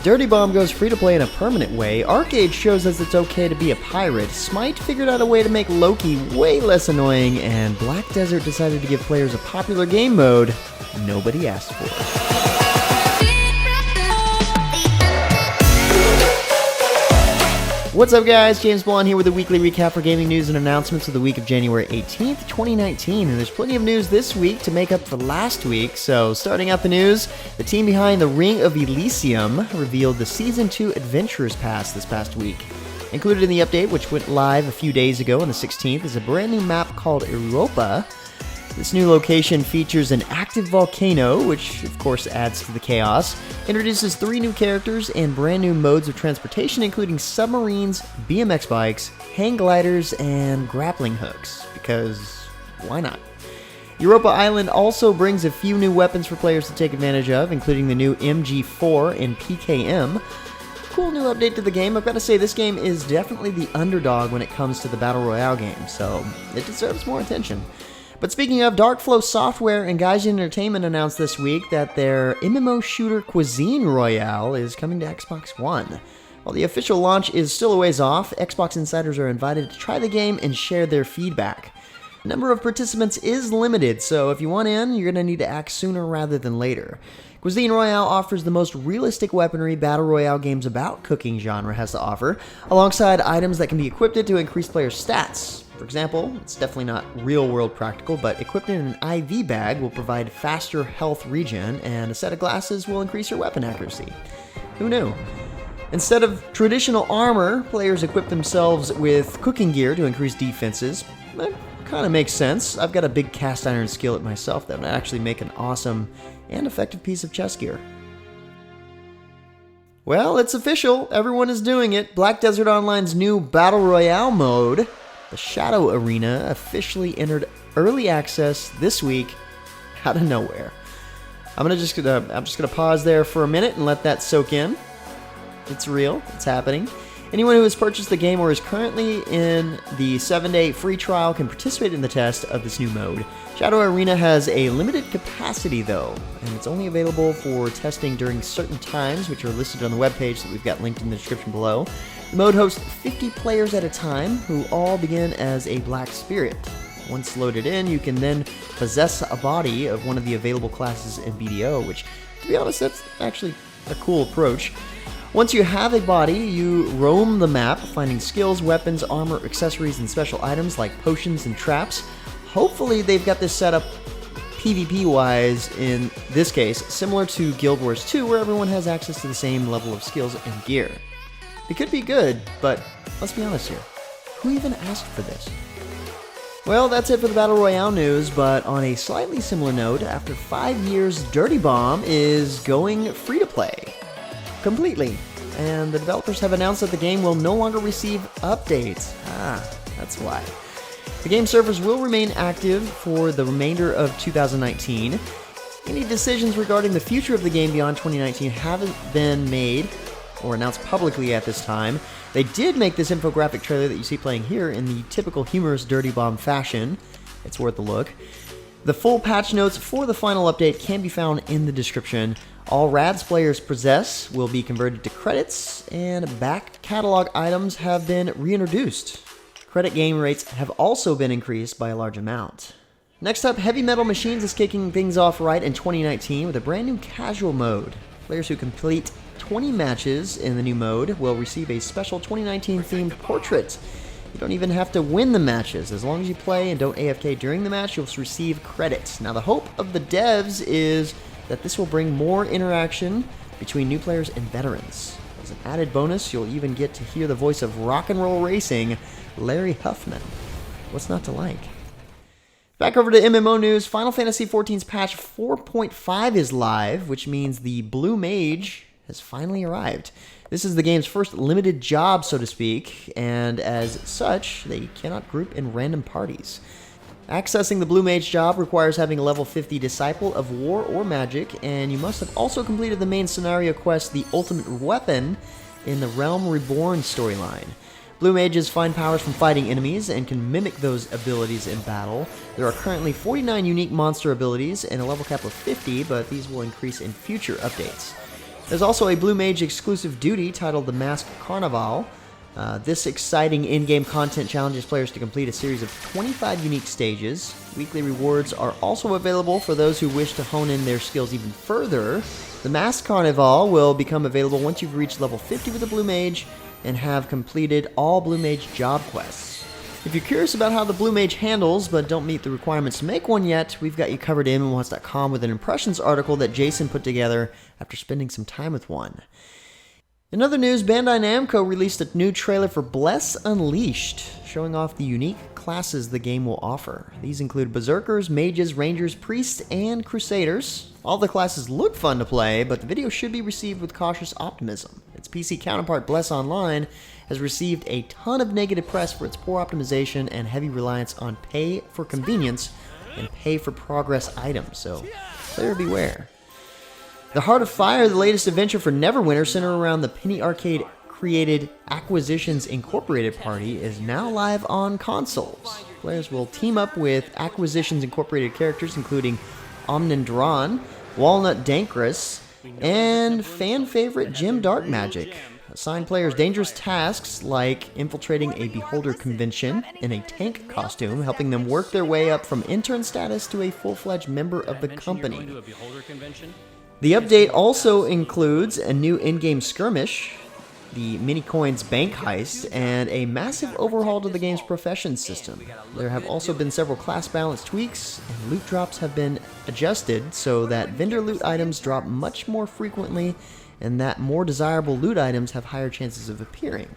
Dirty Bomb goes free to play in a permanent way, ArcheAge shows us it's okay to be a pirate, Smite figured out a way to make Loki way less annoying, and Black Desert decided to give players a popular game mode nobody asked for. What's up guys, James Blonde here with a weekly recap for gaming news and announcements of the week of January 18th, 2019, and there's plenty of news this week to make up for last week. So starting out the news, the team behind the Ring of Elysium revealed the Season 2 Adventurers Pass this past week. Included in the update, which went live a few days ago on the 16th, is a brand new map called Europa. This new location features an active volcano, which of course adds to the chaos, introduces 3 new characters and brand new modes of transportation including submarines, BMX bikes, hang gliders, and grappling hooks, because why not? Europa Island also brings a few new weapons for players to take advantage of, including the new MG4 and PKM. Cool new update to the game. I've got to say this game is definitely the underdog when it comes to the Battle Royale game, so it deserves more attention. But speaking of, Darkflow Software and Gaijin Entertainment announced this week that their MMO shooter Cuisine Royale is coming to Xbox One. While the official launch is still a ways off, Xbox insiders are invited to try the game and share their feedback. The number of participants is limited, so if you want in, you're going to need to act sooner rather than later. Cuisine Royale offers the most realistic weaponry Battle Royale games about cooking genre has to offer, alongside items that can be equipped to increase players' stats. For example, it's definitely not real-world practical, but equipped in an IV bag will provide faster health regen, and a set of glasses will increase your weapon accuracy. Who knew? Instead of traditional armor, players equip themselves with cooking gear to increase defenses. That kind of makes sense. I've got a big cast iron skillet myself that would actually make an awesome and effective piece of chest gear. Well, it's official. Everyone is doing it. Black Desert Online's new Battle Royale mode, the Shadow Arena, officially entered early access this week out of nowhere. I'm just gonna pause there for a minute and let that soak in. It's real. It's happening. Anyone who has purchased the game or is currently in the 7-day free trial can participate in the test of this new mode. Shadow Arena has a limited capacity though, and it's only available for testing during certain times, which are listed on the webpage that we've got linked in the description below. The mode hosts 50 players at a time, who all begin as a Black Spirit. Once loaded in, you can then possess a body of one of the available classes in BDO, which, to be honest, that's actually a cool approach. Once you have a body, you roam the map, finding skills, weapons, armor, accessories, and special items like potions and traps. Hopefully they've got this set up PvP-wise, in this case, similar to Guild Wars 2, where everyone has access to the same level of skills and gear. It could be good, but let's be honest here. Who even asked for this? Well, that's it for the Battle Royale news, but on a slightly similar note, after 5 years, Dirty Bomb is going free-to-play. Completely. And the developers have announced that the game will no longer receive updates. That's why. The game servers will remain active for the remainder of 2019. Any decisions regarding the future of the game beyond 2019 haven't been made or announced publicly at this time. They did make this infographic trailer that you see playing here in the typical humorous Dirty Bomb fashion. It's worth a look. The full patch notes for the final update can be found in the description. All RADS players possess will be converted to credits, and back catalog items have been reintroduced. Credit game rates have also been increased by a large amount. Next up, Heavy Metal Machines is kicking things off right in 2019 with a brand new casual mode. Players who complete 20 matches in the new mode will receive a special 2019 themed portrait. You don't even have to win the matches. As long as you play and don't AFK during the match, you'll receive credits. Now, the hope of the devs is that this will bring more interaction between new players and veterans. As an added bonus, you'll even get to hear the voice of Rock and Roll Racing, Larry Huffman. What's not to like? Back over to MMO news, Final Fantasy XIV's patch 4.5 is live, which means the Blue Mage has finally arrived. This is the game's first limited job, so to speak, and as such, they cannot group in random parties. Accessing the Blue Mage job requires having a level 50 Disciple of War or Magic, and you must have also completed the main scenario quest, The Ultimate Weapon, in the Realm Reborn storyline. Blue Mages find powers from fighting enemies and can mimic those abilities in battle. There are currently 49 unique monster abilities and a level cap of 50, but these will increase in future updates. There's also a Blue Mage exclusive duty titled the Mask Carnival. This exciting in-game content challenges players to complete a series of 25 unique stages. Weekly rewards are also available for those who wish to hone in their skills even further. The Mask Carnival will become available once you've reached level 50 with the Blue Mage and have completed all Blue Mage job quests. If you're curious about how the Blue Mage handles but don't meet the requirements to make one yet, we've got you covered at MMOs.com with an impressions article that Jason put together after spending some time with one. In other news, Bandai Namco released a new trailer for Bless Unleashed, showing off the unique classes the game will offer. These include Berserkers, Mages, Rangers, Priests, and Crusaders. All the classes look fun to play, but the video should be received with cautious optimism. Its PC counterpart, Bless Online, has received a ton of negative press for its poor optimization and heavy reliance on pay for convenience and pay for progress items, so player beware. The Heart of Fire, the latest adventure for Neverwinter centered around the Penny Arcade created Acquisitions Incorporated party, is now live on consoles. Players will team up with Acquisitions Incorporated characters including Omnindran, Walnut Dankris, and fan favorite Jim Darkmagic. Assign players dangerous tasks like infiltrating a Beholder convention in a tank costume, helping them work their way up from intern status to a full-fledged member of the company. The update also includes a new in-game skirmish, the Minicoins bank heist, and a massive overhaul to the game's profession system. There have also been several class balance tweaks, and loot drops have been adjusted so that vendor loot items drop much more frequently and that more desirable loot items have higher chances of appearing.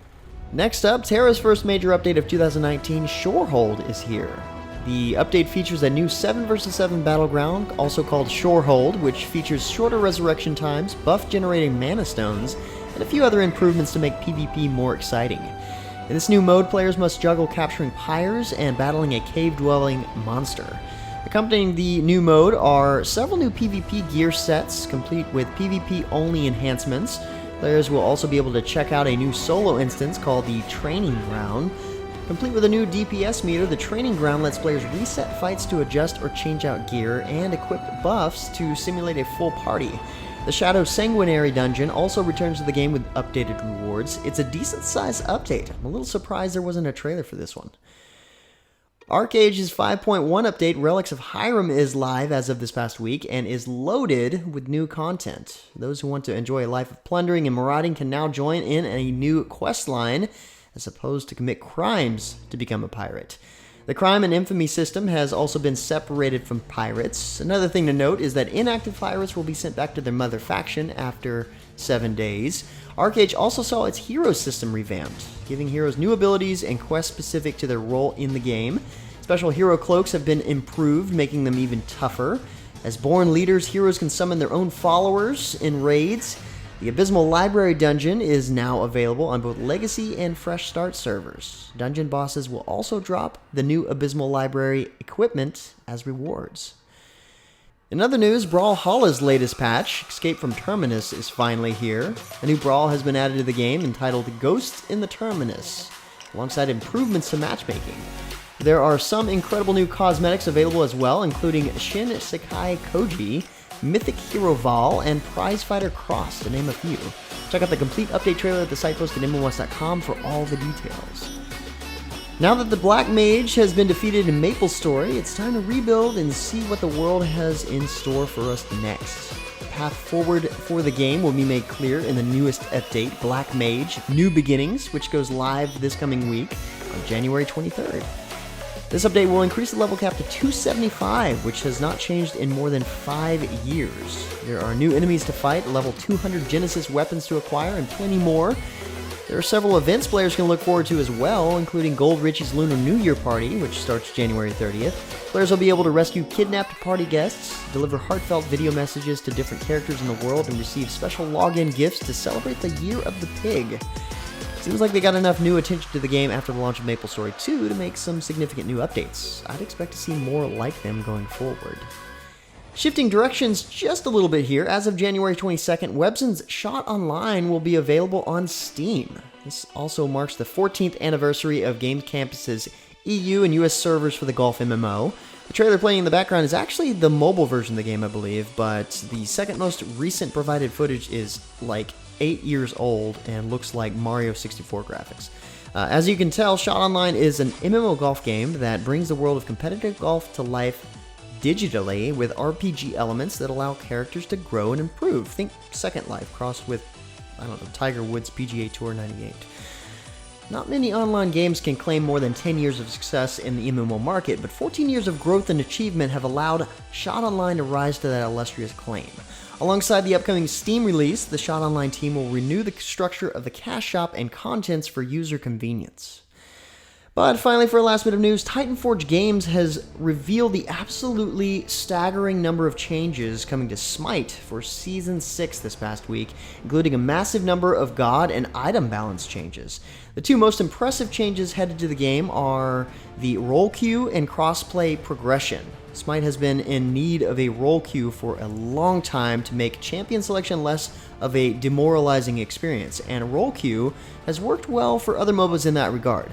Next up, Terra's first major update of 2019, Shorehold, is here. The update features a new 7 vs 7 battleground, also called Shorehold, which features shorter resurrection times, buff generating mana stones, and a few other improvements to make PvP more exciting. In this new mode, players must juggle capturing pyres and battling a cave-dwelling monster. Accompanying the new mode are several new PvP gear sets, complete with PvP-only enhancements. Players will also be able to check out a new solo instance called the Training Ground. Complete with a new DPS meter, the Training Ground lets players reset fights to adjust or change out gear and equip buffs to simulate a full party. The Shadow Sanguinary dungeon also returns to the game with updated rewards. It's a decent-sized update. I'm a little surprised there wasn't a trailer for this one. ArcheAge's 5.1 update, Relics of Hiram, is live as of this past week and is loaded with new content. Those who want to enjoy a life of plundering and marauding can now join in a new quest line, as opposed to commit crimes to become a pirate. The crime and infamy system has also been separated from pirates. Another thing to note is that inactive pirates will be sent back to their mother faction after 7 days. ArcheAge also saw its hero system revamped, giving heroes new abilities and quests specific to their role in the game. Special hero cloaks have been improved, making them even tougher. As born leaders, heroes can summon their own followers in raids. The Abysmal Library dungeon is now available on both Legacy and Fresh Start servers. Dungeon bosses will also drop the new Abysmal Library equipment as rewards. In other news, Brawlhalla's latest patch, Escape from Terminus, is finally here. A new Brawl has been added to the game entitled Ghosts in the Terminus, alongside improvements to matchmaking. There are some incredible new cosmetics available as well, including Shin Sekai Koji, Mythic Hero Val, and Prizefighter Cross, to name a few. Check out the complete update trailer at the site posted at MMOs.com for all the details. Now that the Black Mage has been defeated in MapleStory, it's time to rebuild and see what the world has in store for us next. The path forward for the game will be made clear in the newest update, Black Mage New Beginnings, which goes live this coming week on January 23rd. This update will increase the level cap to 275, which has not changed in more than 5 years. There are new enemies to fight, level 200 Genesis weapons to acquire, and plenty more. There are several events players can look forward to as well, including Gold Richie's Lunar New Year Party, which starts January 30th. Players will be able to rescue kidnapped party guests, deliver heartfelt video messages to different characters in the world, and receive special login gifts to celebrate the Year of the Pig. Seems like they got enough new attention to the game after the launch of MapleStory 2 to make some significant new updates. I'd expect to see more like them going forward. Shifting directions just a little bit here, as of January 22nd, Webson's Shot Online will be available on Steam. This also marks the 14th anniversary of Game Campus's EU and US servers for the Golf MMO. The trailer playing in the background is actually the mobile version of the game, I believe, but the second most recent provided footage is like 8 years old and looks like Mario 64 graphics. As you can tell, Shot Online is an MMO golf game that brings the world of competitive golf to life digitally with RPG elements that allow characters to grow and improve. Think Second Life crossed with, I don't know, Tiger Woods PGA Tour 98. Not many online games can claim more than 10 years of success in the MMO market, but 14 years of growth and achievement have allowed Shot Online to rise to that illustrious claim. Alongside the upcoming Steam release, the Shot Online team will renew the structure of the cash shop and contents for user convenience. But finally, for a last bit of news, Titan Forge Games has revealed the absolutely staggering number of changes coming to Smite for Season 6 this past week, including a massive number of god and item balance changes. The two most impressive changes headed to the game are the role queue and crossplay progression. Smite has been in need of a role queue for a long time to make champion selection less of a demoralizing experience, and a role queue has worked well for other MOBAs in that regard.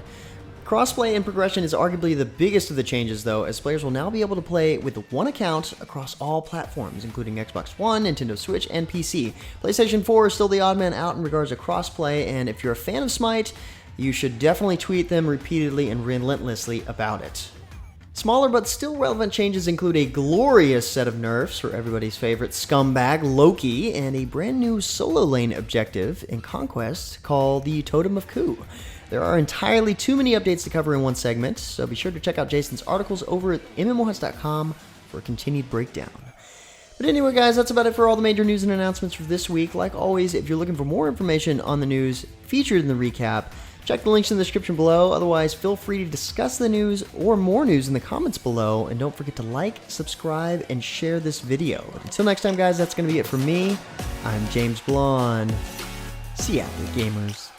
Crossplay and progression is arguably the biggest of the changes, though, as players will now be able to play with one account across all platforms, including Xbox One, Nintendo Switch, and PC. PlayStation 4 is still the odd man out in regards to crossplay, and if you're a fan of Smite, you should definitely tweet them repeatedly and relentlessly about it. Smaller but still relevant changes include a glorious set of nerfs for everybody's favorite scumbag, Loki, and a brand new solo lane objective in Conquest called the Totem of Ku. There are entirely too many updates to cover in one segment, so be sure to check out Jason's articles over at MMOHuts.com for a continued breakdown. But anyway, guys, that's about it for all the major news and announcements for this week. Like always, if you're looking for more information on the news featured in the recap, check the links in the description below. Otherwise, feel free to discuss the news or more news in the comments below. And don't forget to like, subscribe, and share this video. Until next time, guys, that's going to be it for me. I'm James Blonde. See ya, gamers.